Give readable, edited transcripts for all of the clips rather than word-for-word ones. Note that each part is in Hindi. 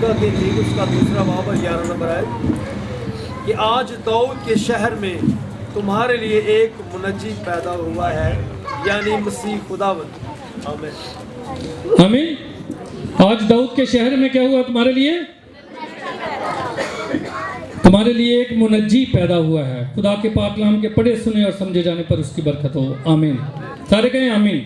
लूका की इंजील उसका दूसरा बाब 11 नंबर है कि आज दाऊद के शहर में तुम्हारे लिए एक मुनज्जी पैदा हुआ है, यानी मसीह खुदावंद। आमीन आमीन। आज दाऊद के शहर में क्या हुआ तुम्हारे लिए? तुम्हारे लिए एक मुनज्जी पैदा हुआ है। खुदा के पाक कलाम के पढ़े सुने और समझे जाने पर उसकी बरकत हो। आमीन। सारे कहें आमीन।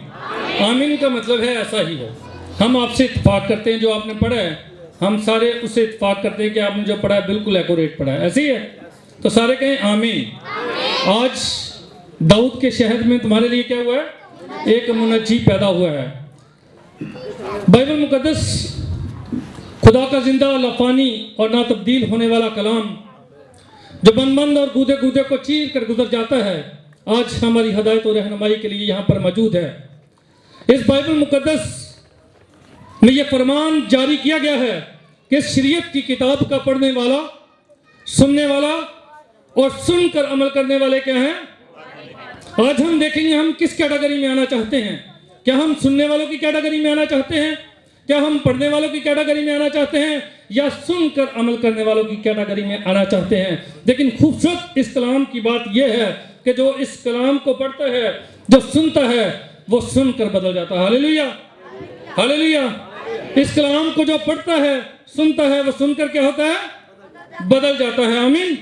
आमीन का मतलब है ऐसा ही हो। हम आपसे इत्तेफाक करते हैं, जो आपने पढ़ा है हम सारे उससे इत्तेफाक करते हैं कि आपने जो पढ़ा है बिल्कुल एक्यूरेट पढ़ा है। ऐसे ही है तो सारे कहें आमीन। आज दाऊद के शहर में तुम्हारे लिए क्या हुआ है? एक मुनज्जी पैदा हुआ है। बाइबल मुकद्दस खुदा का जिंदा, लफानी और ना तब्दील होने वाला कलाम जो बंद और गूदे गूदे को चीर कर गुजर जाता है, आज हमारी हदायत और रहनुमाई के लिए यहाँ पर मौजूद है। इस बाइबल मुकद्दस में यह फरमान जारी किया गया है कि शरीयत की किताब का पढ़ने वाला, सुनने वाला और सुनकर अमल करने वाले क्या हैं? आज हम देखेंगे हम किस कैटेगरी में आना चाहते हैं। क्या हम सुनने वालों की कैटेगरी में आना चाहते हैं? क्या हम पढ़ने वालों की कैटेगरी में आना चाहते हैं? या सुनकर अमल करने वालों की कैटेगरी में आना चाहते हैं? लेकिन खूबसूरत इस कलाम की बात यह है कि जो इस कलाम को पढ़ता है, जो सुनता है, वो सुनकर बदल जाता है। Hallelujah, hallelujah. इस कलाम को जो पढ़ता है, सुनता है, वो सुनकर क्या होता है? बदल जाता है। आमीन।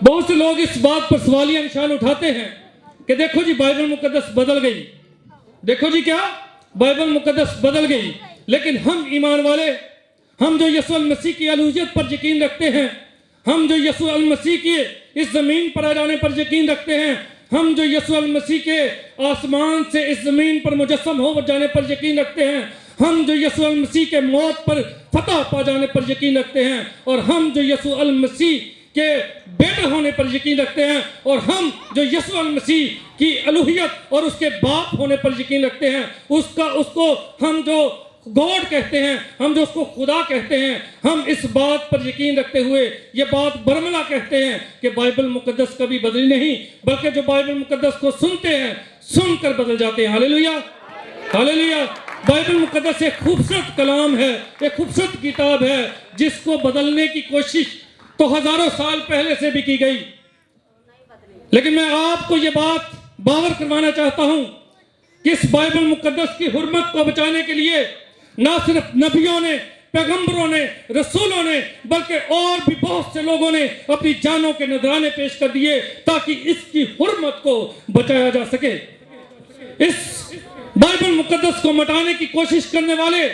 बहुत से लोग इस बात पर सवालिया निशान उठाते हैं कि देखो जी बाइबल मुकद्दस बदल गई, देखो जी क्या बाइबल मुकद्दस बदल गई। लेकिन हम ईमान वाले, हम जो यीशु मसीह की अलूहियत पर यकीन रखते हैं, हम जो यीशु मसीह के इस जमीन पर आ जाने पर यकीन रखते हैं, हम जो यीशु मसीह के आसमान से इस जमीन पर मुजस्सम हो जाने पर यकीन रखते हैं, हम जो यीशु मसीह के मौत पर फतह पा जाने पर यकीन रखते हैं, और हम जो यीशु मसीह के बेटा होने पर यकीन रखते हैं, और हम जो यीशु मसीह की अलूहियत और उसके बाप होने पर यकीन रखते हैं, उसको हम जो गॉड कहते हैं, हम जो उसको खुदा कहते हैं, हम इस बात पर यकीन रखते हुए ये बात बरमला कहते हैं कि बाइबल मुकद्दस कभी बदली नहीं, बल्कि जो बाइबल मुकद्दस को सुनते हैं, सुनकर बदल जाते हैं। Hallelujah, hallelujah. बाइबल मुकद्दस एक खूबसूरत कलाम है, एक खूबसूरत किताब है जिसको बदलने की कोशिश तो हजारों साल पहले से भी की गई। लेकिन मैं आपको ये बात बावर करवाना चाहता हूं कि इस बाइबल मुकद्दस की हुर्मत को बचाने के लिए ना सिर्फ नबियों ने, पैगंबरों ने, रसूलों ने, बल्कि और भी बहुत से लोगों ने अपनी जानों के नजराने पेश कर दिए ताकि इसकी हुर्मत को बचाया जा सके। इस बाइबल मुकद्दस को मिटाने की कोशिश करने वाले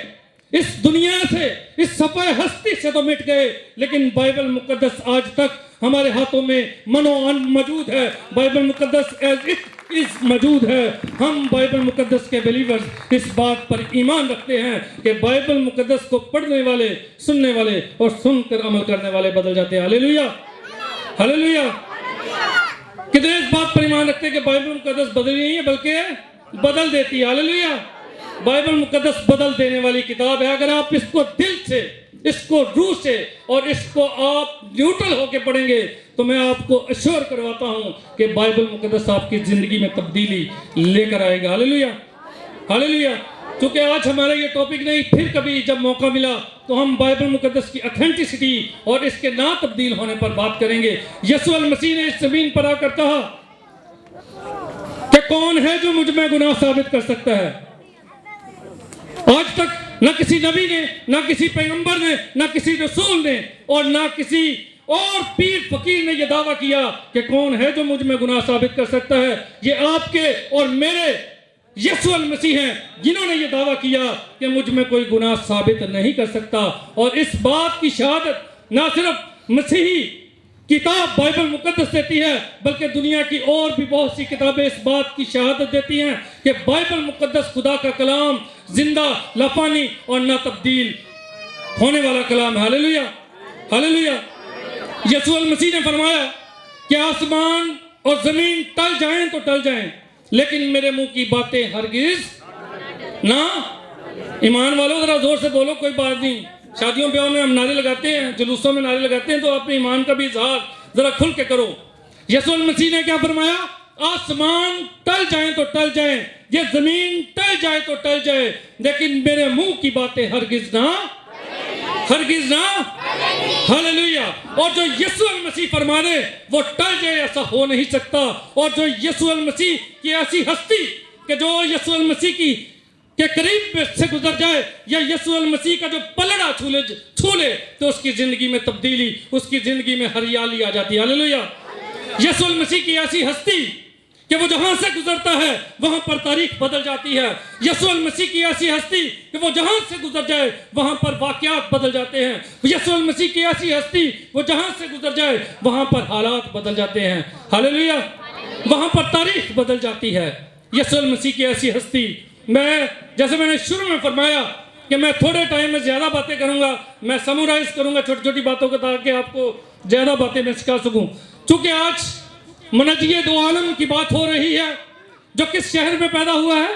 इस दुनिया से, इस सफाए हस्ती से तो मिट गए, लेकिन बाइबल मुकद्दस आज तक हमारे हाथों में मनोअन मौजूद है। बाइबल मुकद्दस एज इट इज मौजूद है। हम बाइबल मुकद्दस के बिलीवर्स इस बात पर ईमान रखते हैं कि बाइबल मुकद्दस को पढ़ने वाले, सुनने वाले और सुनकर अमल करने वाले बदल जाते हैं। Hallelujah, hallelujah. कितने इस बात पर ईमान रखते हैं कि बाइबल मुकद्दस बदल नहीं है बल्कि बदल देती है। हालेलुया। बाइबल मुकद्दस बदल देने वाली किताब है। अगर आप इसको दिल से, इसको रूह से और इसको आप न्यूट्रल होकर पढ़ेंगे तो मैं आपको अश्योर करवाता हूं कि बाइबल मुकद्दस आपकी जिंदगी में तब्दीली लेकर आएगा। Hallelujah, hallelujah. क्योंकि आज हमारा ये टॉपिक नहीं, फिर कभी जब मौका मिला तो हम बाइबल मुकद्दस की ऑथेंटिसिटी और इसके ना तब्दील होने पर बात करेंगे। यीशु मसीह ने इस जमीन पर आकर कहा कि कौन है जो मुझ में गुनाह साबित कर सकता है। आज तक ना किसी नबी ने, ना किसी पैगंबर ने, ना किसी रसूल ने और ना किसी और पीर फकीर ने यह दावा किया कि कौन है जो मुझ में गुनाह साबित कर सकता है। ये आपके और मेरे यीशु मसीह हैं जिन्होंने ये दावा किया कि मुझ में कोई गुनाह साबित नहीं कर सकता। और इस बात की शहादत ना सिर्फ मसीही किताब बाइबल मुकद्दस देती है, बल्कि दुनिया की और भी बहुत सी किताबें इस बात की शहादत देती हैं कि बाइबल मुकद्दस खुदा का कलाम जिंदा, लफानी और ना तब्दील होने वाला कलाम है। Hallelujah, hallelujah. यीशु मसीह ने फरमाया कि आसमान और जमीन टल जाएं तो टल जाएं, लेकिन मेरे मुंह की बातें हरगिज ना। ईमान वालों जरा जोर से बोलो, कोई बात नहीं। शादियों ब्याहों में हम नारे लगाते हैं, जुलूसों में नारे लगाते हैं, तो अपने ईमान का भी इजहार जरा खुल के करो। यीशु मसीह ने क्या फरमाया? आसमान टल जाए तो टल जाए, ये जमीन टल जाए तो टल जाए, लेकिन मेरे मुंह की बातें हरगिज ना। हरगिज ना हालेलुया। और जो यीशु मसीह फरमा दे वो टल जाए ऐसा हो नहीं सकता। और जो यीशु मसीह की ऐसी हस्ती कि जो यीशु मसीह की के करीब से गुजर जाए या यीशु मसीह का जो पलड़ा छू ले तो उसकी जिंदगी में तब्दीली, उसकी जिंदगी में हरियाली आ जाती है। हालेलुया। यीशु मसीह की ऐसी हस्ती कि वो जहां से गुजरता है वहां पर तारीख बदल जाती है। यीशु मसीह की ऐसी हस्ती कि वो जहां से गुजर जाए वहां पर वाकयात बदल जाते हैं। यीशु मसीह की ऐसी हस्ती वो जहां से गुजर जाए वहां पर हालात बदल जाते हैं। हालेलुया। वहां पर तारीख बदल जाती है। यीशु मसीह की ऐसी हस्ती। मैं जैसे मैंने शुरू में फरमाया कि मैं थोड़े टाइम में ज़्यादा बातें करूंगा, मैं समराइज करूंगा छोटी छोटी बातों को ताकि आपको ज़्यादा बातें मैं सिखा सकूं। चूँकि आज मुनज्जी दो आलम की बात हो रही है जो किस शहर में पैदा हुआ है?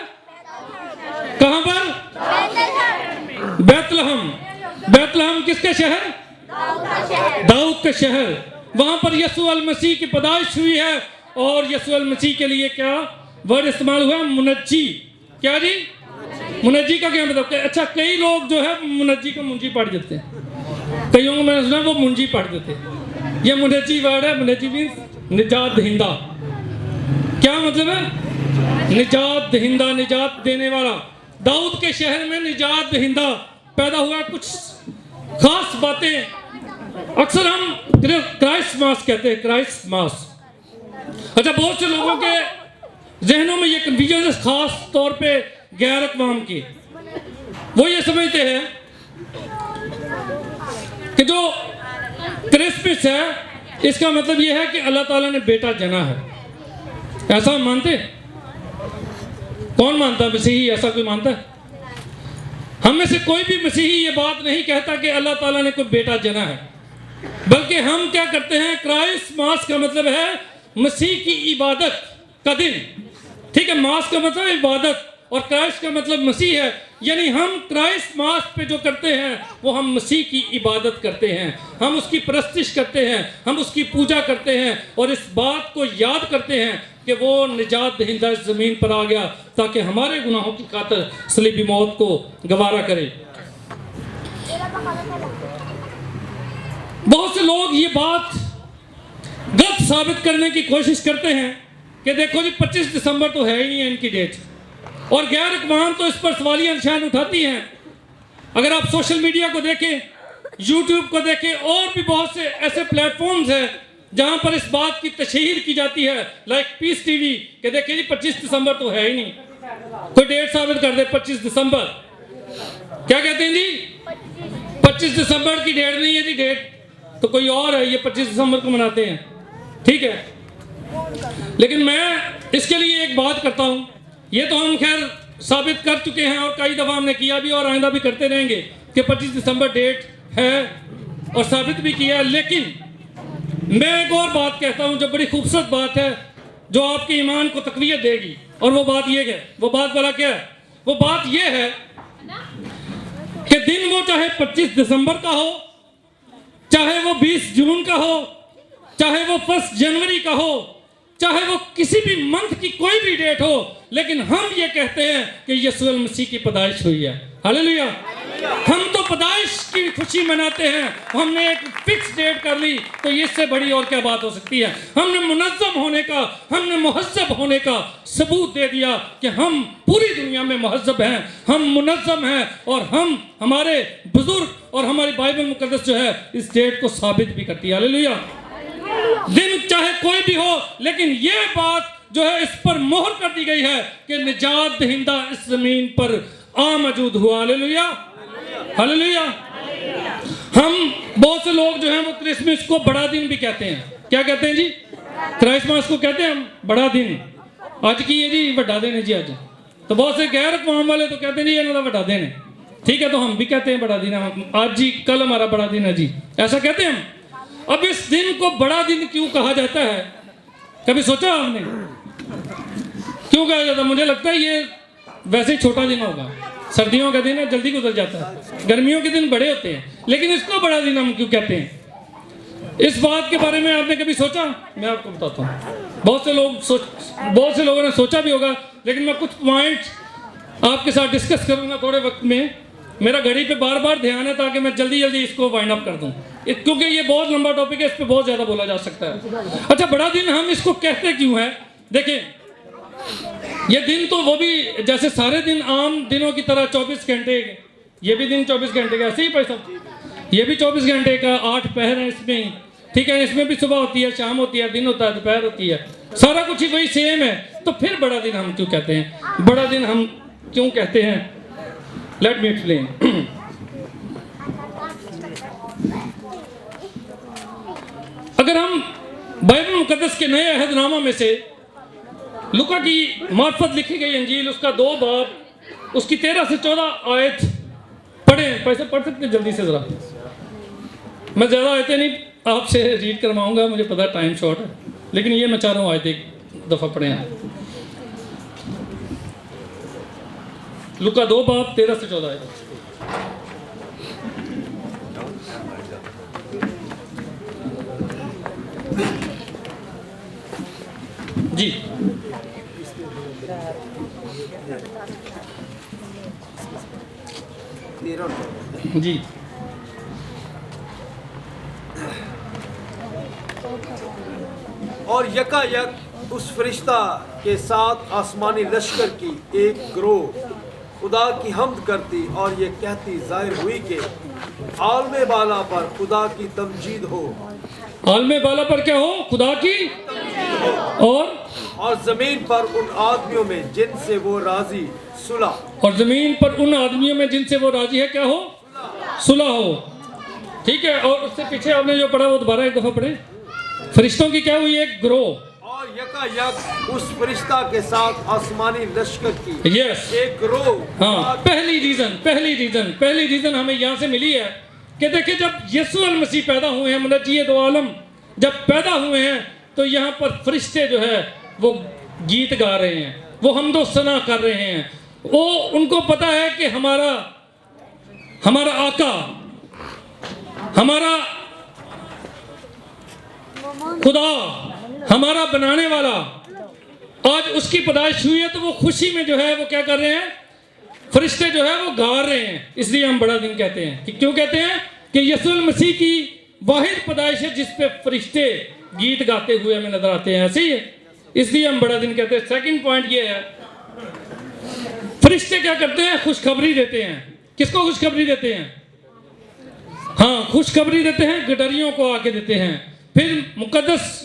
कहाँ पर? बैतलहम। बैतलहम किसके शहर? दाऊद के शहर। वहां पर यीशु मसीह की पैदाइश हुई है। और यीशु मसीह के लिए क्या वर्ड इस्तेमाल हुआ? मुनज्जी। क्या जी? मुनज्जी का क्या मतलब? अच्छा, कई लोग जो है मुनज्जी को मुंजी पढ़ देते हैं। कईयों को मैंने सुना वो मुंजी पढ़ देते हैं। ये मुनज्जी वर्ड है। मुनज्जी मीन्स निजात दहिंदा। क्या मतलब है? निजात दहिंदा, निजात देने वाला। दाऊद के शहर में निजात दहिंदा पैदा हुआ। कुछ खास बातें अक्सर हम क्राइस्ट मास कहते हैं, क्राइस्ट मास। अच्छा, बहुत से लोगों के जहनों में ये कन्फ्यूजन है, खास तौर पे गैर अक़वाम की। वो ये समझते हैं कि जो क्रिसमस है इसका मतलब ये है कि अल्लाह ताला ने बेटा जना है। ऐसा हम मानते? कौन मानता है? मसीही ऐसा कोई मानता है? हम में से कोई भी मसीही ये बात नहीं कहता कि अल्लाह ताला ने कोई बेटा जना है। बल्कि हम क्या करते हैं? क्राइस्ट मास का मतलब है मसीह की इबादत का दिन। ठीक है, मास का मतलब इबादत और क्राइस्ट का मतलब मसीह है। यानी हम क्राइस्ट मास पे जो करते हैं वो हम मसीह की इबादत करते हैं, हम उसकी परस्तिश करते हैं, हम उसकी पूजा करते हैं और इस बात को याद करते हैं कि वो निजात दहिंदा इस ज़मीन पर आ गया ताकि हमारे गुनाहों की खातिर सलीबी मौत को गवारा करे। बहुत से लोग ये बात गलत साबित करने की कोशिश करते हैं कि देखो जी 25 दिसंबर तो है ही नहीं इनकी डेट, और गैर अक़वाम तो इस पर सवालिया निशान उठाती हैं। अगर आप सोशल मीडिया को देखें, यूट्यूब को देखें, और भी बहुत से ऐसे प्लेटफॉर्म्स हैं जहां पर इस बात की तशहीर की जाती है, लाइक पीस टीवी, कि देखिए जी 25 दिसंबर तो है ही नहीं, कोई डेट साबित कर दे 25 दिसंबर। क्या कहते हैं जी? 25 दिसंबर की डेट नहीं है जी, डेट तो कोई और है, ये 25 दिसंबर को मनाते हैं। ठीक है, लेकिन मैं इसके लिए एक बात करता हूं। ये तो हम खैर साबित कर चुके हैं और कई दफ़ा हमने किया भी और आइंदा भी करते रहेंगे कि 25 दिसंबर डेट है और साबित भी किया। लेकिन मैं एक और बात कहता हूं जो बड़ी खूबसूरत बात है, जो आपके ईमान को तक़वियत देगी, और वो बात ये है, वो बात वाला क्या है? वो बात ये है कि दिन वो चाहे 25 दिसंबर का हो, चाहे वो 20 जून का हो, चाहे वो 1 जनवरी का हो, चाहे वो किसी भी मंथ की कोई भी डेट हो, लेकिन हम ये कहते हैं कि यीशु मसीह की पैदाइश हुई है। हालेलुया। हम तो पैदाइश की खुशी मनाते हैं, हमने एक फिक्स डेट कर ली, तो इससे बड़ी और क्या बात हो सकती है? हमने मुनज़्ज़म होने का, हमने मुहज़्ज़ब होने का सबूत दे दिया कि हम पूरी दुनिया में मुहज़्ज़ब हैं, हम मुनज़्ज़म हैं, और हम हमारे बुजुर्ग और हमारी बाइबल मुक़द्दस जो है इस डेट को साबित भी करती है। हालेलुया। दिन चाहे कोई भी हो, लेकिन ये बात जो है इस पर मोहर कर दी गई है कि निजात दहिंदा इस जमीन पर आ मौजूद हुआ। Hallelujah, hallelujah. हम बहुत से लोग जो हैं वो क्रिसमस को बड़ा दिन भी कहते हैं। क्या कहते हैं जी? क्रिसमस को कहते हैं हम बड़ा दिन। आज की ये जी बड़ा दिन है जी आज। तो बहुत से गैर अक़वाम वाले तो कहते हैं जी ये बड़ा दिन है। ठीक है, तो हम भी कहते हैं बड़ा दिन है, आज जी कल हमारा बड़ा दिन है जी, ऐसा कहते हैं हम। अब इस दिन को बड़ा दिन क्यों कहा जाता है? कभी सोचा आपने क्यों कहा जाता? मुझे लगता है ये वैसे ही छोटा दिन होगा। सर्दियों का दिन है, जल्दी गुजर जाता है, गर्मियों के दिन बड़े होते हैं, लेकिन इसको बड़ा दिन हम क्यों कहते हैं? इस बात के बारे में आपने कभी सोचा? मैं आपको बताता हूँ। बहुत से लोगों ने सोचा भी होगा, लेकिन मैं कुछ पॉइंट आपके साथ डिस्कस करूंगा थोड़े वक्त में मेरा घड़ी पे बार बार ध्यान है ताकि मैं जल्दी जल्दी इसको वाइंड अप कर दूं, क्योंकि ये बहुत लंबा टॉपिक है, इस पे बहुत ज़्यादा बोला जा सकता है। अच्छा, बड़ा दिन हम इसको कहते क्यों हैं? देखें, ये दिन तो वो भी जैसे सारे दिन आम दिनों की तरह 24 घंटे, ये भी दिन 24 घंटे का ऐसे ही पैसा, ये भी 24 घंटे का, 8 पहर है इसमें, ठीक है। इसमें भी सुबह होती है, शाम होती है, दिन होता है, दोपहर होती है, सारा कुछ ही वही सेम है। तो फिर बड़ा दिन हम क्यों कहते हैं? बड़ा दिन हम क्यों कहते हैं? Let me explain. अगर हम बाइबल मुकद्दस के नए अहदनामा में से लुका की मार्फत लिखी गई अंजील, उसका 2 बाब, उसकी 13 से 14 आयत पढ़े। पैसे पढ़ सकते हैं जल्दी से ज़रा? मैं ज़्यादा आयतें नहीं आपसे रीड करवाऊंगा, मुझे पता है टाइम शॉर्ट है, लेकिन ये मैं चाह रहा हूँ आयत एक दफ़ा पढ़े हैं। लुका 2 बाब 13 से 14 आयत। जी जी। और यकायक उस फरिश्ता के साथ आसमानी लश्कर की एक गिरोह खुदा की हम्द करती और ये कहती जाहिर हुई कि आलमे बाला पर खुदा की तमजीद हो। आलमे बाला पर क्या हो? खुदा की। और ज़मीन पर उन आदमियों में जिनसे वो राजी सुलह। और ज़मीन पर उन आदमियों में जिनसे वो राजी है, क्या हो? सुलह हो, ठीक है। और उससे पीछे आपने जो पढ़ा वो दोबारा एक दफ़ा पढ़े। फरिश्तों की क्या हुई? एक गिरोह। और यकायक उस फरिश्ता के साथ आसमानी लश्कर की यस एक गिरोह। हाँ, पहली रीज़न हमें यहाँ से मिली है कि देखिए, जब यीशु अल मसीह पैदा हुए हैं, मुनज्जी दो आलम जब पैदा हुए हैं, तो यहाँ पर फरिश्ते जो है वो गीत गा रहे हैं, वो हम्दो सना कर रहे हैं। वो उनको पता है कि हमारा आका, हमारा खुदा, हमारा बनाने वाला, आज उसकी पैदाइश हुई है। तो वो खुशी में जो है वो क्या कर रहे हैं? फरिश्ते जो है वो गा रहे हैं। इसलिए हम बड़ा दिन कहते हैं। कि क्यों कहते हैं? कि यीशु मसीह की वाहिद पैदाइश है जिस पे फरिश्ते गीत गाते हुए हमें नजर आते हैं। ऐसे ही है, इसलिए हम बड़ा दिन कहते हैं। सेकंड पॉइंट ये है, फरिश्ते क्या करते हैं? खुशखबरी देते हैं। किसको खुशखबरी देते हैं? हाँ, खुशखबरी देते हैं, गडरियों को आके देते हैं। फिर मुकद्दस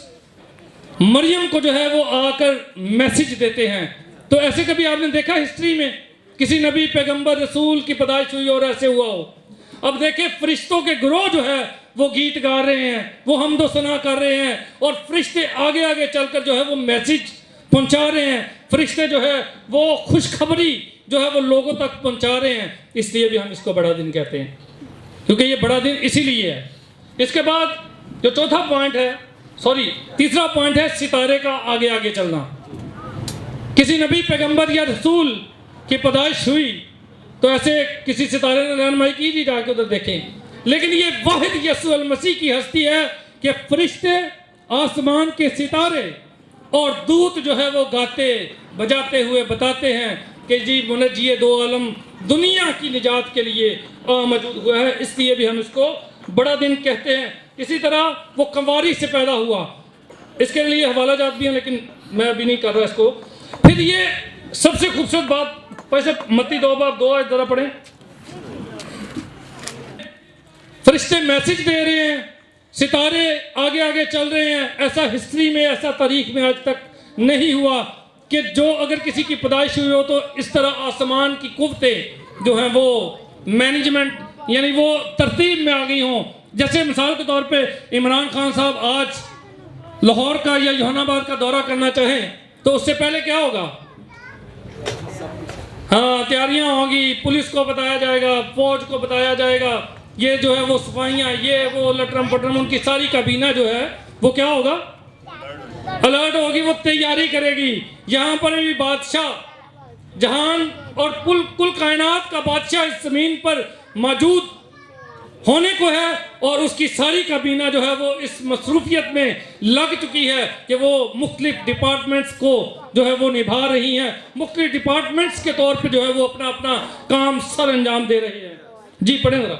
मरियम को जो है वो आकर मैसेज देते हैं। तो ऐसे कभी आपने देखा हिस्ट्री में किसी नबी, पैगंबर, रसूल की पैदाइश हुई और ऐसे हुआ हो? अब देखिए, फरिश्तों के गिरोह जो है वो गीत गा रहे हैं, वो हम्दो सना कर रहे हैं, और फरिश्ते आगे आगे चलकर जो है वो मैसेज पहुंचा रहे हैं। फरिश्ते जो है वो खुशखबरी जो है वो लोगों तक पहुंचा रहे हैं। इसलिए भी हम इसको बड़ा दिन कहते हैं, क्योंकि ये बड़ा दिन इसीलिए है। इसके बाद जो तीसरा पॉइंट है सितारे का आगे आगे चलना। किसी नबी, पैगंबर या रसूल की पैदाइश हुई तो ऐसे किसी सितारे ने रहनुमाई की जी, जाके उधर देखें। लेकिन ये वाहिद यीशु अल मसीह की हस्ती है कि फरिश्ते, आसमान के सितारे और दूत जो है वो गाते बजाते हुए बताते हैं कि जी मुनज्जी दो आलम दुनिया की निजात के लिए मौजूद हुआ है। इसलिए भी हम इसको बड़ा दिन कहते हैं। इसी तरह वो कंवारी से पैदा हुआ, इसके लिए हवाला जात भी हैं, लेकिन मैं अभी नहीं कर रहा इसको। फिर ये सबसे खूबसूरत बात, वैसे मत्ती 2 बाब 2 आयत जरा पढ़ें। फरिश्ते मैसेज दे रहे हैं, सितारे आगे आगे चल रहे हैं। ऐसा हिस्ट्री में, ऐसा तारीख में आज तक नहीं हुआ कि जो अगर किसी की पैदाइश हुई हो तो इस तरह आसमान की कुव्वतें जो हैं वो मैनेजमेंट यानी वो तरतीब में आ गई हों। जैसे मिसाल के तौर पे इमरान खान साहब आज लाहौर का या जहानाबाद का दौरा करना चाहें तो उससे पहले क्या होगा? हाँ, तैयारियां होगी, पुलिस को बताया जाएगा, फौज को बताया जाएगा, ये जो है वो सफाइयाँ, ये वो लटरम पटरम, उनकी सारी काबीना जो है वो क्या होगा? अलर्ट होगी, वो तैयारी करेगी। यहाँ पर भी बादशाह जहान और कुल कायनात का बादशाह इस जमीन पर मौजूद होने को है, और उसकी सारी काबीना जो है वो इस मसरूफियत में लग चुकी है कि वो मुख्तलिफ डिपार्टमेंट्स को जो है वो निभा रही हैं। मुख्तलिफ डिपार्टमेंट्स के तौर पे जो है वो अपना अपना काम सर अंजाम दे रही है। जी पढ़े जरा,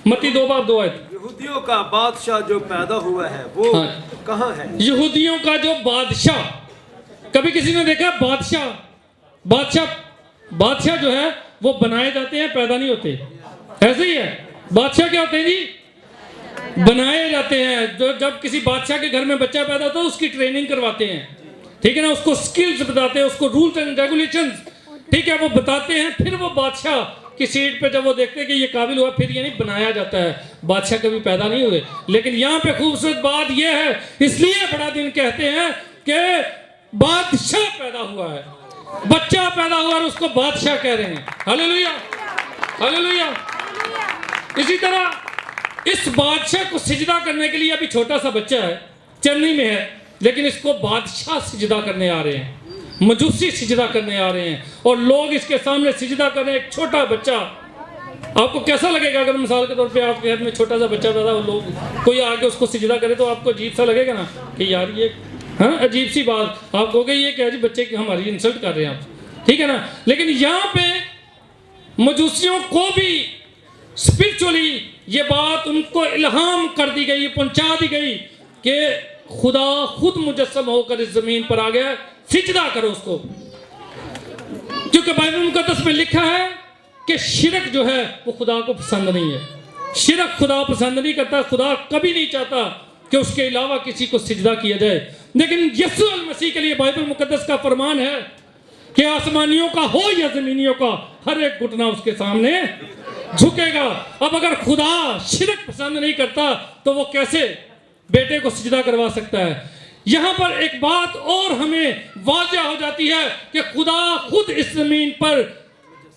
मत्ती 2:2 यहूदियों का बादशाह जो पैदा हुआ है वो हाँ। कहाँ है? यहूदियों का जो बादशाह, कभी किसी ने देखा बादशाह? बादशाह जो है वो बनाए जाते हैं, पैदा नहीं होते। ऐसे ही है, बादशाह क्या होते हैं जी? बनाए जाते हैं। जो जब किसी बादशाह के घर में बच्चा पैदा होता है उसकी ट्रेनिंग करवाते हैं, ठीक है ना, उसको स्किल्स बताते हैं, उसको रूल्स एंड रेगुलेशंस, ठीक है, वो बताते हैं। फिर वो बादशाह की सीट पे जब वो देखते हैं कि ये काबिल हुआ, फिर यानी बनाया जाता है। बादशाह कभी पैदा नहीं हुए। लेकिन यहाँ पे खूबसूरत बात ये है, इसलिए बड़ा दिन कहते हैं कि बादशाह पैदा हुआ है, बच्चा पैदा हुआ और उसको बादशाह कह रहे हैं। Hallelujah, hallelujah. इसी तरह इस बादशाह को सिजदा करने के लिए अभी छोटा सा बच्चा है, चरनी में है, लेकिन इसको बादशाह सिजदा करने आ रहे हैं, मजूसी सिजदा करने आ रहे हैं, और लोग इसके सामने सिजदा कर रहे हैं। एक छोटा बच्चा, आपको कैसा लगेगा अगर मिसाल के तौर पे आपके घर में छोटा सा बच्चा पैदा हो, लोग कोई आके उसको सिजदा करे तो आपको अजीब सा लगेगा ना कि यार ये, हाँ, अजीब सी बात। आप कहोगे ये क्या जी, बच्चे की हमारी इंसल्ट कर रहे हैं आप, ठीक है ना। लेकिन यहाँ पे मजूसियों को भी स्पिरिचुअली ये बात उनको इल्हाम कर दी गई, पहुंचा दी गई कि खुदा खुद मुजस्सम होकर इस जमीन पर आ गया, सिजदा करो उसको। क्योंकि बाइबल मुकद्दस में लिखा है कि शिरक जो है वो खुदा को पसंद नहीं है। शिरक खुदा पसंद नहीं करता। खुदा कभी नहीं चाहता कि उसके अलावा किसी को सिजदा किया जाए। लेकिन यीशु मसीह के लिए बाइबल मुकद्दस का फरमान है कि आसमानियों का हो या जमीनियों का, हर एक घुटना उसके सामने झुकेगा। अब अगर खुदा शिरक पसंद नहीं करता तो वो कैसे बेटे को सिजदा करवा सकता है? यहां पर एक बात और हमें वाज़ेह हो जाती है कि खुदा खुद इस जमीन पर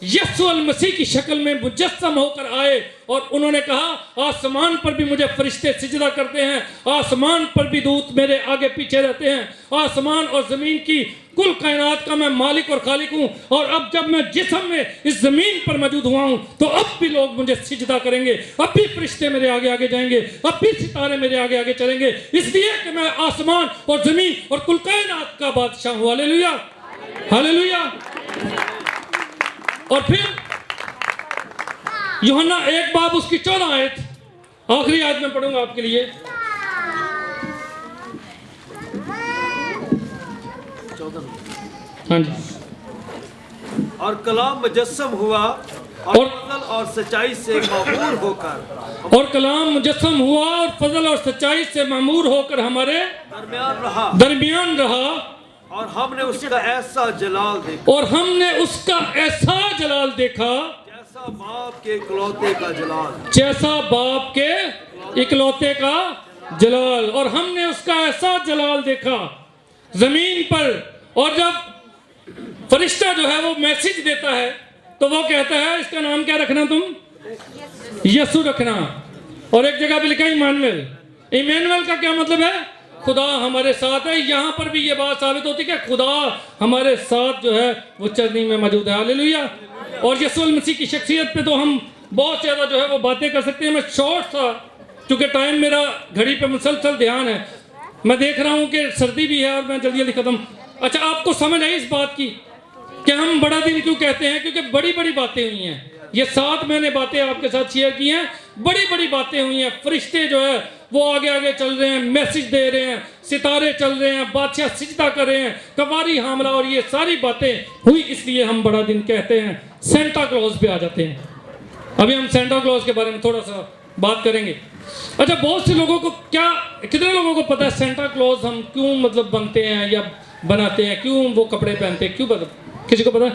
यीशु मसीह की शक्ल में मुजस्सम होकर आए, और उन्होंने कहा आसमान पर भी मुझे फरिश्ते सिजदा करते हैं, आसमान पर भी दूत मेरे आगे पीछे रहते हैं, आसमान और ज़मीन की कुल कायनात का मैं मालिक और खालिक हूँ। और अब जब मैं जिस्म में इस ज़मीन पर मौजूद हुआ हूँ तो अब भी लोग मुझे सिजदा करेंगे, अब भी फरिश्ते मेरे आगे आगे जाएंगे, अब भी सितारे मेरे आगे आगे चलेंगे, इसलिए कि मैं आसमान और ज़मीन और कुल कायनात का बादशाह हूँ। Hallelujah, hallelujah. और फिर यूहन्ना 1 उसकी 14 आयत, आखिरी आयत में पढ़ूंगा आपके लिए। 14। हाँ जी। और कलाम मुजस्सम हुआ और फजल और सच्चाई से मामूर होकर, और कलाम मुजस्सम हुआ और फजल और सच्चाई से मामूर होकर हमारे दरमियान रहा, और हमने उसका ऐसा जलाल देखा, और हमने उसका ऐसा जलाल देखा जैसा बाप के इकलौते का जलाल, जैसा बाप के इकलौते का जलाल। और हमने उसका ऐसा जलाल देखा जमीन पर। और जब फरिश्ता जो है वो मैसेज देता है तो वो कहता है इसका नाम क्या रखना, तुम यीशु रखना। और एक जगह पे लिखा इमानुएल। इमानुएल का क्या मतलब है? खुदा हमारे साथ है। यहाँ पर भी ये बात साबित होती है कि खुदा हमारे साथ जो है वो चरनी में मौजूद है। हालेलुया। और यीशु मसीह की शख्सियत पे तो हम बहुत ज़्यादा जो है वो बातें कर सकते हैं। मैं शॉर्ट सा, चूँकि टाइम मेरा घड़ी पे मुसलसल ध्यान है, मैं देख रहा हूँ कि सर्दी भी है और मैं जल्दी जल्दी ख़त्म। अच्छा, आपको समझ आई इस बात की कि हम बड़ा दिन क्यों कहते हैं? क्योंकि बड़ी बड़ी बातें हुई हैं। ये 7 मैंने बातें आपके साथ शेयर की हैं, बड़ी बड़ी बातें हुई हैं। फरिश्ते जो है वो आगे आगे चल रहे हैं, मैसेज दे रहे हैं, सितारे चल रहे हैं, बादशाह सिजदा कर रहे हैं, कवारी हामला, और ये सारी बातें हुई। इसलिए हम बड़ा दिन कहते हैं। सेंटा क्लॉज पे आ जाते हैं। अभी हम सेंटा क्लॉज के बारे में थोड़ा सा बात करेंगे। अच्छा, बहुत से लोगों को कितने लोगों को पता है सेंटा क्लॉज हम क्यों मतलब बनते हैं या बनाते हैं, क्यों वो कपड़े पहनते हैं, क्यों पता? किसी को पता है?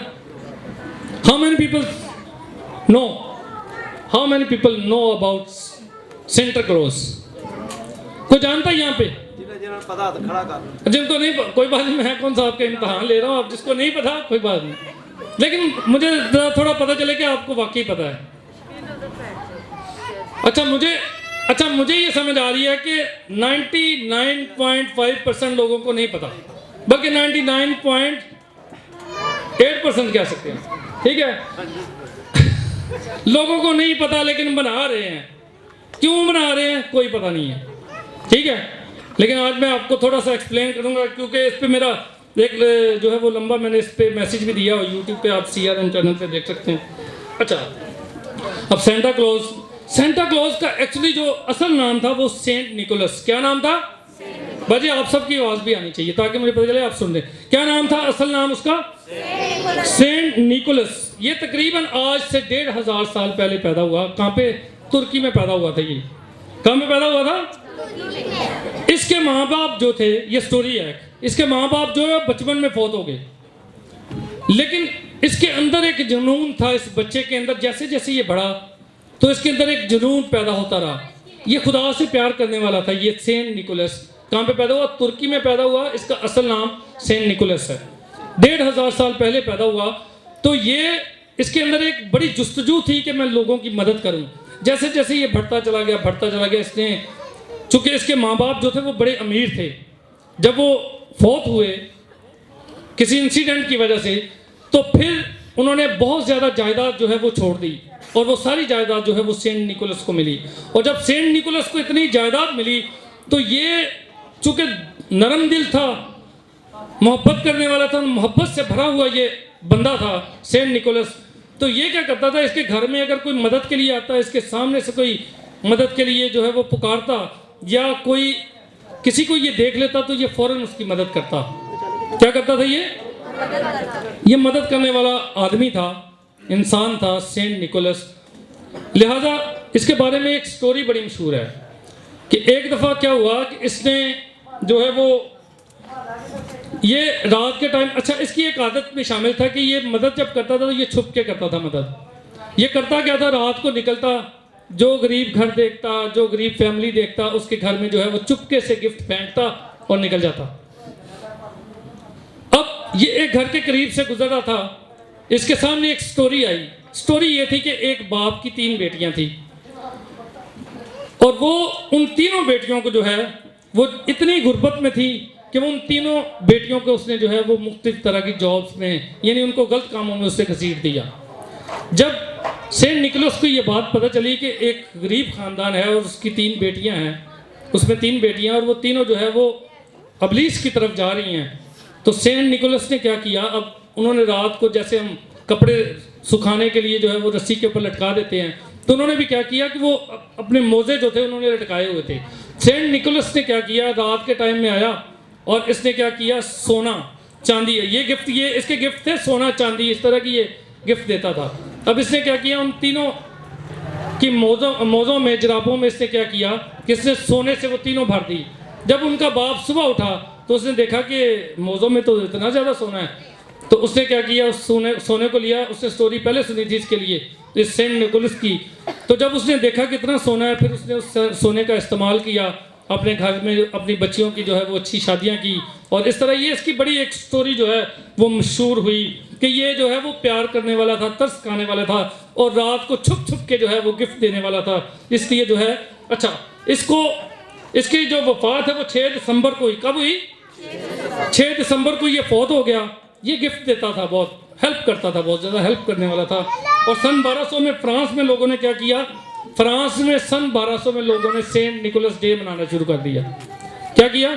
How many people know? How many people know about Santa Claus? कोई जानता है यहाँ पे? जिन्हें पता तो खड़ा कर, जिनको नहीं, कोई बात नहीं, मैं कौन सा आपका इम्तहान ले रहा हूँ। आप जिसको नहीं पता कोई बात नहीं, लेकिन मुझे थोड़ा पता चले कि आपको वाकई पता है। अच्छा, मुझे ये समझ आ रही है कि 99.5% लोगों को नहीं पता, बल्कि 99.8% कह सकते हैं, ठीक है। लोगों को नहीं पता लेकिन बना रहे हैं। क्यों बना रहे हैं कोई पता नहीं है, ठीक है। लेकिन आज मैं आपको थोड़ा सा एक्सप्लेन करूंगा, क्योंकि इस पे मेरा एक जो है वो लंबा मैंने इस पे मैसेज भी दिया और यूट्यूब पे आप CRN चैनल पे देख सकते हैं। अच्छा, अब सेंटा क्लॉज का एक्चुअली जो असल नाम था वो सेंट निकोलस। क्या नाम था बाजी? आप सबकी आवाज भी आनी चाहिए ताकि मुझे पता चले आप सुन रहे। क्या नाम था असल नाम उसका? Saint Nicholas. ये तकरीबन आज से 1500 साल पहले पैदा हुआ। कहाँ पे? तुर्की में पैदा हुआ था। ये कहाँ में पैदा हुआ था? इसके माँ बाप जो थे, ये स्टोरी है, इसके माँ बाप जो है बचपन में फौत हो गए, लेकिन इसके अंदर एक जुनून था इस बच्चे के अंदर। जैसे जैसे ये बढ़ा तो इसके अंदर एक जुनून पैदा होता रहा। ये खुदा से प्यार करने वाला था। ये सेंट निकोलस कहाँ पे पैदा हुआ? तुर्की में पैदा हुआ। इसका असल नाम सेंट निकोलस है। 1500 साल पहले पैदा हुआ। तो ये इसके अंदर एक बड़ी जुस्तजू थी कि मैं लोगों की मदद करूं। जैसे जैसे ये बढ़ता चला गया, इसने, चूंकि इसके माँ बाप जो थे वो बड़े अमीर थे, जब वो फौत हुए किसी इंसिडेंट की वजह से, तो फिर उन्होंने बहुत ज़्यादा जायदाद जो है वो छोड़ दी, और वो सारी जायदाद जो है वो सेंट निकोलस को मिली। और जब सेंट निकोलस को इतनी जायदाद मिली तो ये चूंकि नरम दिल था, मोहब्बत करने वाला था, मोहब्बत से भरा हुआ ये बंदा था सेंट निकोलस। तो ये क्या करता था, इसके घर में अगर कोई मदद के लिए आता, इसके सामने से कोई मदद के लिए जो है वो पुकारता, या कोई किसी को ये देख लेता तो ये फौरन उसकी मदद करता। क्या करता था ये मदद करने वाला आदमी था, इंसान था सेंट निकोलस। लिहाजा इसके बारे में एक स्टोरी बड़ी मशहूर है कि एक दफ़ा क्या हुआ कि इसने जो है वो ये रात के टाइम, अच्छा इसकी एक आदत में शामिल था कि ये मदद जब करता था तो ये छुप के करता था मदद। ये करता क्या था, रात को निकलता, जो गरीब घर देखता, जो गरीब फैमिली देखता, उसके घर में जो है वो चुपके से गिफ्ट फेंकता और निकल जाता। अब ये एक घर के करीब से गुजर रहा था, इसके सामने एक स्टोरी आई। स्टोरी ये थी कि एक बाप की 3 बेटियां थी, और वो उन तीनों बेटियों को जो है वो इतनी गुर्बत में थी कि वो उन तीनों बेटियों को उसने जो है वो मुख्तलिफ तरह की जॉब्स में, यानी उनको गलत कामों में उससे घसीट दिया। जब सेंट निकोलस को ये बात पता चली कि एक गरीब ख़ानदान है और उसकी 3 बेटियां हैं, उसमें 3 बेटियां, और वो तीनों जो है वो अबलीस की तरफ जा रही हैं, तो सेंट निकोलस ने क्या किया, अब उन्होंने रात को जैसे हम कपड़े सुखाने के लिए जो है वो रस्सी के ऊपर लटका देते हैं, तो उन्होंने भी क्या किया कि वो अपने मोजे जो थे उन्होंने लटकाए हुए थे। सेंट निकोलस ने क्या किया, रात के टाइम में आया और इसने क्या किया, सोना चांदी, ये गिफ्ट, ये इसके गिफ्ट थे, सोना चांदी, इस तरह की ये गिफ्ट देता था। अब इसने क्या किया, उन तीनों की मोज़ों में, जराबों में इसने क्या किया कि इसने सोने से वो तीनों भर दी। जब उनका बाप सुबह उठा तो उसने देखा कि मोज़ों में तो इतना ज़्यादा सोना है, तो उसने क्या किया, उस सोने को लिया। उसने स्टोरी पहले सुनी थी इसके लिए, इस सेंट निकोलस की। तो जब उसने देखा कितना सोना है, फिर उसने उस सोने का इस्तेमाल किया अपने घर में, अपनी बच्चियों की जो है वो अच्छी शादियां की, और इस तरह ये इसकी बड़ी एक स्टोरी जो है वो मशहूर हुई कि ये जो है वो प्यार करने वाला था, तरस खाने वाला था, और रात को छुप छुप के जो है वो गिफ्ट देने वाला था। इसलिए जो है, अच्छा इसकी जो वफात है वो 6 दिसंबर को हुई। कब हुई? 6 दिसंबर को ये फौत हो गया। ये गिफ्ट देता था, बहुत हेल्प करता था, बहुत ज़्यादा हेल्प करने वाला था। और सन 1200 में फ्रांस में लोगों ने क्या किया, फ्रांस में सन 1200 में लोगों ने सेंट निकोलस डे मनाना शुरू कर दिया। क्या किया?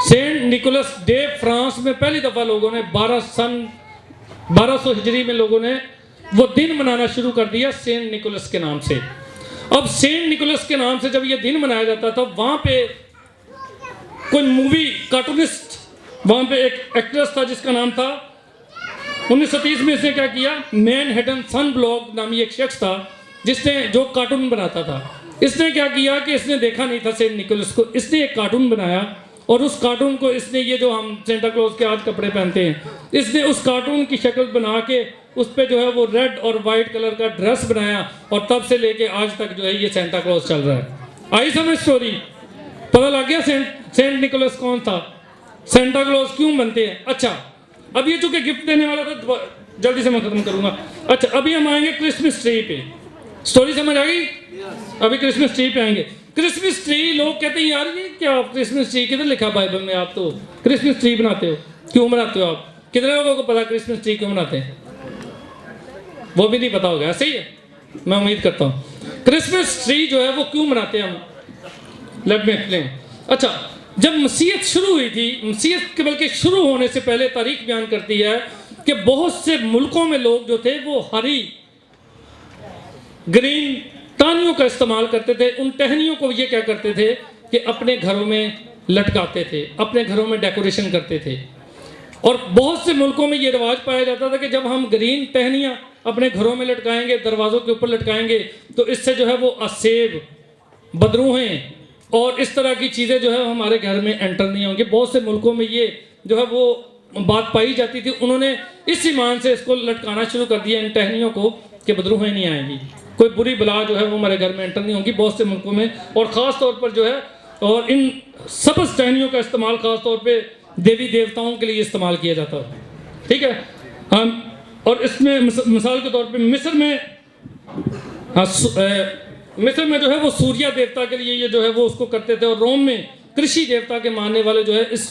सेंट निकोलस डे फ्रांस में पहली दफ़ा लोगों ने सन 1200 हिजरी में लोगों ने वो दिन मनाना शुरू कर दिया सेंट निकोलस के नाम से। अब सेंट निकोलस के नाम से जब ये दिन मनाया जाता था, वहाँ पे कोई मूवी कार्टूनिस्ट, वहाँ पे एक एक्ट्रेस था जिसका नाम था, 1930 में इसने क्या किया, मैनहट्टन सन ब्लॉक नामी एक शख्स था जिसने जो कार्टून बनाता था। इसने क्या किया कि इसने देखा नहीं था सेंट निकोलस को, इसने एक कार्टून बनाया, और उस कार्टून को इसने, ये जो हम सेंटा क्लॉज के आज कपड़े पहनते हैं, इसने उस कार्टून की शक्ल बना के उस पर जो है वो रेड और वाइट कलर का ड्रेस बनाया, और तब से लेके आज तक जो है ये सेंटा क्लॉज चल रहा है। आई समझ स्टोरी? पता लग गया सेंट निकोलस कौन था, सेंटा क्लॉज क्यों बनते हैं। अच्छा, अब ये चूंकि गिफ्ट देने वाला था, जल्दी से मैं खत्म करूंगा। अच्छा, अभी हम आएंगे क्रिसमस ट्री पे। स्टोरी समझ आ गई? अभी क्रिसमस ट्री पे आएंगे। क्रिसमस ट्री, लोग कहते हैं यार ये क्या, क्रिसमस ट्री किधर लिखा बाइबल में, आप तो क्रिसमस ट्री बनाते हो, क्यों बनाते हो आप? कितने लोगों को पता क्रिसमस ट्री क्यों बनाते हैं? वो भी नहीं पता होगा, ऐसे ही है, मैं उम्मीद करता हूँ। क्रिसमस ट्री जो है वो क्यों बनाते हैं हम, लेट मी एक्सप्लेन। अच्छा, जब मसीहत शुरू हुई थी, मसीहत के बल्कि शुरू होने से पहले तारीख बयान करती है कि बहुत से मुल्कों में लोग जो थे वो हरी ग्रीन टहनियों का इस्तेमाल करते थे। उन टहनियों को ये क्या करते थे कि अपने घरों में लटकाते थे, अपने घरों में डेकोरेशन करते थे। और बहुत से मुल्कों में ये रिवाज पाया जाता था कि जब हम ग्रीन टहनियाँ अपने घरों में लटकाएंगे, दरवाज़ों के ऊपर लटकाएंगे, तो इससे जो है वो असेब, बदरूहें और इस तरह की चीज़ें जो है हमारे घर में एंटर नहीं होंगी। बहुत से मुल्कों में ये जो है वो बात पाई जाती थी। उन्होंने इस ईमान से इसको लटकाना शुरू कर दिया, इन टहनियों को, कि बदरूहें नहीं आएंगी, कोई बुरी बला जो है वो हमारे घर में एंटर नहीं होगी बहुत से मुल्कों में। और ख़ास तौर पर जो है, और इन सब्ज़ टहनियों का इस्तेमाल ख़ास तौर पे देवी देवताओं के लिए इस्तेमाल किया जाता है, ठीक है। हम और इसमें मिसाल के तौर पे मिस्र में जो है वो सूर्य देवता के लिए ये जो है वो उसको करते थे। और रोम में कृषि देवता के मानने वाले जो है इस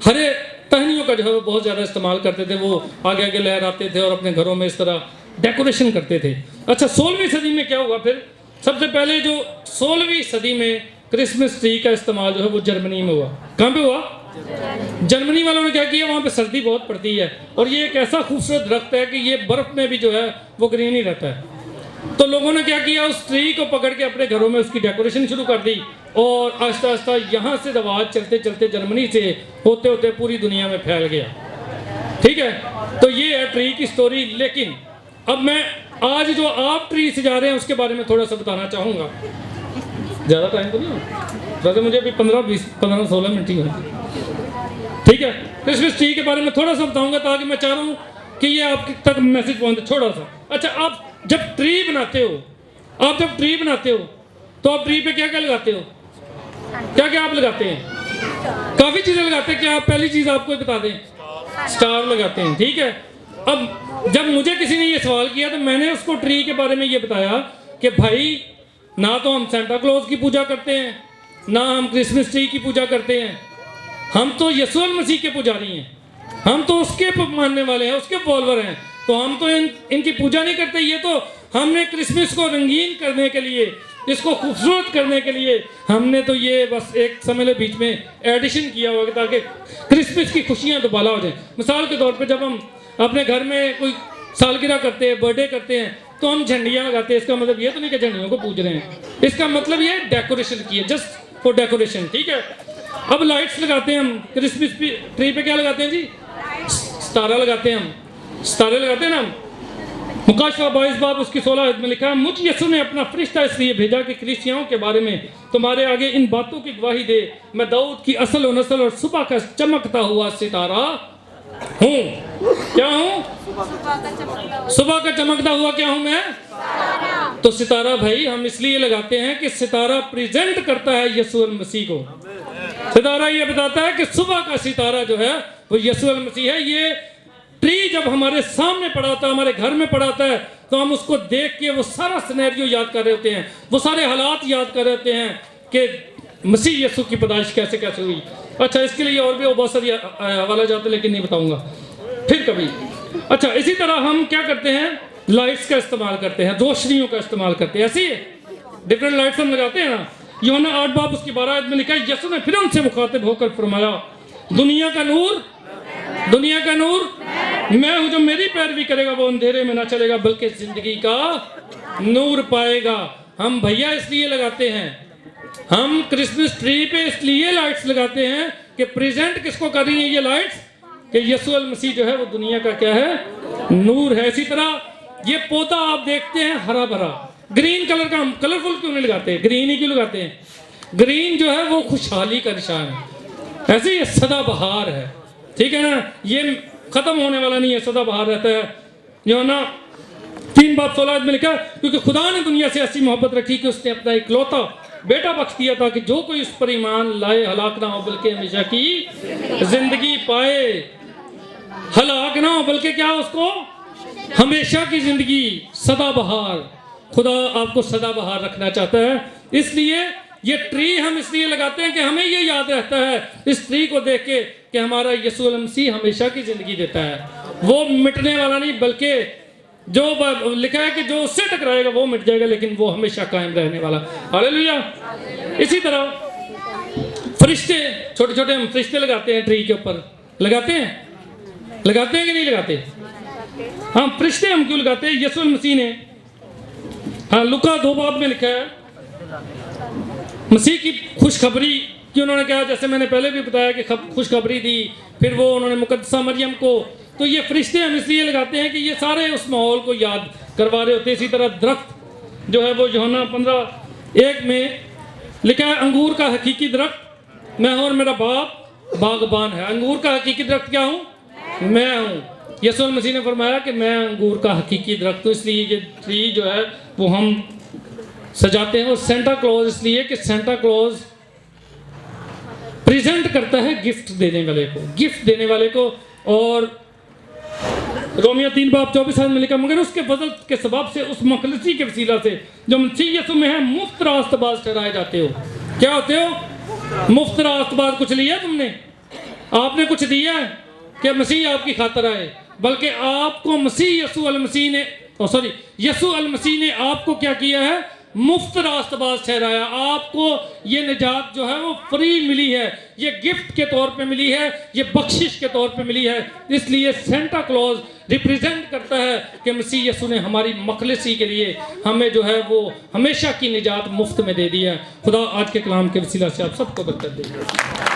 हरे टहनियों का जो है वो बहुत ज़्यादा इस्तेमाल करते थे। वो आगे आगे लहराते थे और अपने घरों में इस तरह डेकोरेशन करते थे। अच्छा, 16वीं सदी में क्या हुआ फिर? सबसे पहले जो 16वीं सदी में क्रिसमस ट्री का इस्तेमाल जो है वो जर्मनी में हुआ। कहाँ पे हुआ? जर्मनी वालों ने क्या किया, वहाँ पे सर्दी बहुत पड़ती है और ये एक ऐसा खूबसूरत दरख्त है कि ये बर्फ़ में भी जो है वो ग्रीन ही रहता है। तो लोगों ने क्या किया, उस ट्री को पकड़ के अपने घरों में उसकी डेकोरेशन शुरू कर दी और आहिस्ता आहिस्ता यहाँ से रवाज चलते चलते जर्मनी से होते होते पूरी दुनिया में फैल गया, ठीक है। तो ये है ट्री की स्टोरी। लेकिन अब मैं आज जो आप ट्री से जा रहे हैं उसके बारे में थोड़ा सा बताना चाहूँगा। ज़्यादा टाइम तो नहीं हो, वैसे मुझे अभी 15-16 मिनट ही हो, ठीक है। क्रिसमस ट्री के बारे में थोड़ा सा बताऊँगा ताकि मैं चाह रहा हूँ कि ये आप तक मैसेज पहुँचे थोड़ा सा। अच्छा, आप जब ट्री बनाते हो, तो आप ट्री पे क्या क्या लगाते हो? क्या क्या आप लगाते हैं? काफ़ी चीज़ें लगाते हैं। क्या आप पहली चीज़ आपको बता दें, स्टार लगाते हैं, ठीक है। अब जब मुझे किसी ने ये सवाल किया तो मैंने उसको ट्री के बारे में ये बताया कि भाई ना तो हम सेंटा क्लॉज की पूजा करते हैं, ना हम क्रिसमस ट्री की पूजा करते हैं, हम तो यीशु मसीह के पुजारी हैं, हम तो उसके मानने वाले हैं, उसके फॉलोअर हैं। तो हम तो इनकी पूजा नहीं करते। ये तो हमने क्रिसमस को रंगीन करने के लिए, इसको खूबसूरत करने के लिए हमने तो ये बस एक समय बीच में एडिशन किया हुआ ताकि क्रिसमस की खुशियाँ दोबारा हो जाएं। मिसाल के तौर पे जब हम अपने घर में कोई सालगिरह करते हैं, बर्थडे करते हैं, तो हम झंडियाँ लगाते हैं। इसका मतलब ये तो नहीं कि झंडियों को पूज रहे हैं, इसका मतलब ये डेकोरेशन की है, जस्ट फॉर डेकोरेशन, ठीक है। अब लाइट्स लगाते हैं हम क्रिसमस ट्री पे। क्या लगाते हैं जी? सितारा लगाते हैं हम, सितारे लगाते हैं ना हम। मुकाशवा 22 बाब उसकी 16 में लिखा है, मुझ यीशु ने अपना फरिश्ता इसलिए भेजा कि कलीसियाओं के बारे में तुम्हारे आगे इन बातों की गवाही दे। मैं दाऊद की असल और नस्ल और सुबह का चमकता हुआ सितारा हूँ। क्या हूँ? सुबह का चमकता हुआ क्या हूँ मैं? तो सितारा भाई हम इसलिए लगाते हैं कि सितारा प्रेजेंट करता है यीशु मसीह को। सितारा ये बताता है कि सुबह का सितारा जो है वो यीशु मसीह है। ये ट्री जब हमारे सामने पड़ा होता है, हमारे घर में पड़ा होता है, तो हम उसको देख के वो सारा सिनेरियो याद कर रहे होते हैं, वो सारे हालात याद कर रहे होते हैं कि मसीह यीशु की पैदाइश कैसे कैसे हुई। अच्छा, इसके लिए और भी बहुत सारी हवाला जाते, लेकिन नहीं बताऊंगा, फिर कभी। अच्छा, इसी तरह हम क्या करते हैं, लाइट्स का इस्तेमाल करते हैं, रोशनियों का इस्तेमाल करते हैं। ऐसी डिफरेंट लाइट्स हम लगाते हैं ना। यूहन्ना 8 बाब उसकी 12 में लिखा है, यीशु ने फिर उनसे मुखातिब होकर फरमाया, दुनिया का नूर मैं हूं, जो मेरी पैरवी करेगा वो अंधेरे में ना चलेगा बल्कि जिंदगी का नूर पाएगा। हम भैया इसलिए लगाते हैं, हम क्रिसमस ट्री पे इसलिए लाइट्स लगाते हैं कि प्रेजेंट किसको कर रही है ये लाइट्स, कि यीशु मसीह जो है वो दुनिया का क्या है, नूर है। इसी तरह ये पौधा आप देखते हैं हरा भरा, ग्रीन कलर का, हम कलरफुल क्यों नहीं लगाते, ग्रीन ही क्यों लगाते हैं? ग्रीन जो है वो खुशहाली का निशान है। ऐसे ये सदाबहार है, ठीक है ना, ये खत्म होने वाला नहीं है, सदाबहार रहता है। यूहन्ना 3 बाब 16 में लिखा, क्योंकि खुदा ने दुनिया से ऐसी मोहब्बत रखी कि उसने अपना इकलौता बेटा बख्श दिया ताकि जो कोई उस पर ईमान लाए हलाक ना हो बल्कि हमेशा की जिंदगी पाए। हलाक ना हो बल्कि क्या, उसको हमेशा की जिंदगी, सदाबहार। खुदा आपको सदाबहार रखना चाहता है। इसलिए ये ट्री हम इसलिए लगाते हैं कि हमें ये याद रहता है इस ट्री को देख के कि हमारा यीशु मसीह हमेशा की जिंदगी देता है, वो मिटने वाला नहीं, बल्कि जो लिखा है कि जो उससे टकराएगा वो मिट जाएगा, लेकिन वो हमेशा कायम रहने वाला। हालेलुया। इसी तरह फरिश्ते, छोटे छोटे हम फरिश्ते लगाते हैं ट्री के ऊपर, लगाते हैं कि नहीं लगाते? हाँ, फरिश्ते हम क्यों लगाते हैं? यीशु मसीह ने हाँ, लुका 2 बाब में लिखा है मसीह की खुशखबरी कि उन्होंने कहा, जैसे मैंने पहले भी बताया कि खुशखबरी दी, फिर वो उन्होंने मुकद्दसा मरियम को, तो ये फरिश्ते हम इसलिए लगाते हैं कि ये सारे उस माहौल को याद करवा रहे होते हैं। इसी तरह दरख्त जो है वो यूहन्ना 15:1 में लिखा है, अंगूर का हकीकी दरख्त मैं हूँ और मेरा बाप बागबान है। अंगूर का हकीकी दरख्त क्या हूँ? मैं हूँ। यीशु मसीह ने फरमाया कि मैं अंगूर का हकीकी दरख्त हूँ। इसलिए ये ट्री जो है वो हम सजाते हैं। और सेंटा क्लॉज इसलिए कि सेंटा क्लॉज प्रेजेंट करता है गिफ्ट देने वाले को, गिफ्ट देने वाले को। और रोमियो 3:24 में लिखा, मगर उसके फजल के सबब से उस मखलसी के वसीला से जो मसीह यीशु में है मुफ्त रास्तबाज ठहराए जाते हो। क्या होते हो? मुफ्त रास्तबाज। कुछ लिया तुमने? आपने कुछ दिया है कि मसीह आपकी खातिर आए? बल्कि आपको मसीह यीशु अल मसीह ने यीशु अल मसीह ने आपको क्या किया है? मुफ्त रास्तबाज ठहराया। आपको ये निजात जो है वो फ्री मिली है, ये गिफ्ट के तौर पे मिली है, ये बख्शिश के तौर पे मिली है। इसलिए सेंटा क्लॉज रिप्रेजेंट करता है कि मसीह यीशु ने हमारी मखलसी के लिए हमें जो है वो हमेशा की निजात मुफ्त में दे दी है। खुदा आज के कलाम के वसीला से आप सबको बरकत दे।